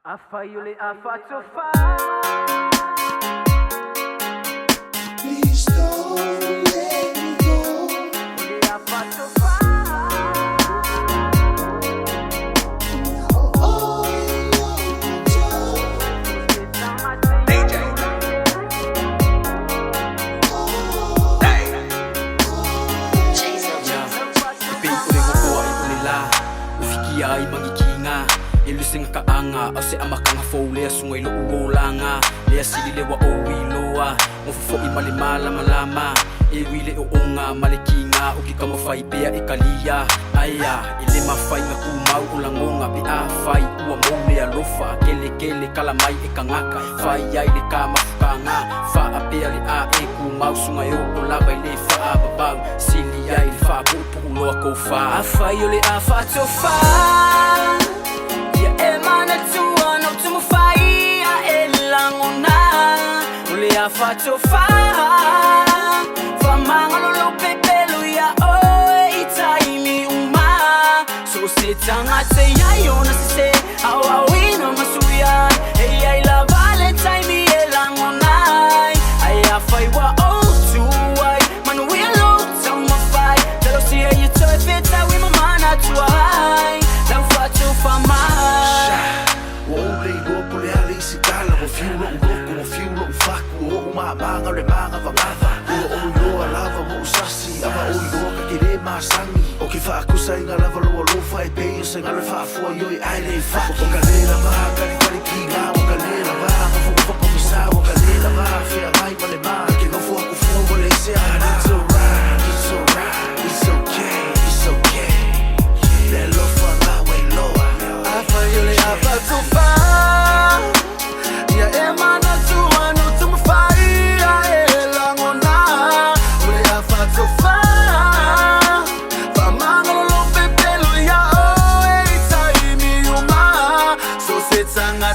Afayule Faatofa. Please don't let me go. Faatofa. Jayzo ay magikinga ilusing kaanga o se amakanga fole sungay lo ulanga le asili wa owiloa mofo imalimala malama iwile uunga malikinga ukikama fai pea ikalia aya ile mafai na kumau ulangonga bi afai uwa mole alofa kele kalamai ikangaka fai ile kama fukanga fa apea li a kumau sungayo ulaba ile fa babau sili ile fa pupu uloa ko fa Afayule Faatofa. Faatofa famangalo lo pepelo ya oi itaimi uma so sitanga te yayo na se awawino masuya hey I love valentine elangonai I afai wa oh to why man we look on my fight tell us here you toy fit that we mama try dan Faatofa ma wo le go pole ali sikala wo fiulo faku manga le manga vamava o lava mo sasi ama o kakire masani o ke fa kusa inga lava lo fa e pe se ngale fa fu yo ai le fa o kalera va kali kinga o kalera va fo misa o kalera va fe ai male ma ke no fu ku fu le se it's alright it's okay let love for my way lower Afayule Faatofa ya emana tuano tumfaya elangona ule Faatofa famano lo pepelo ya o itaimi uma so setsanga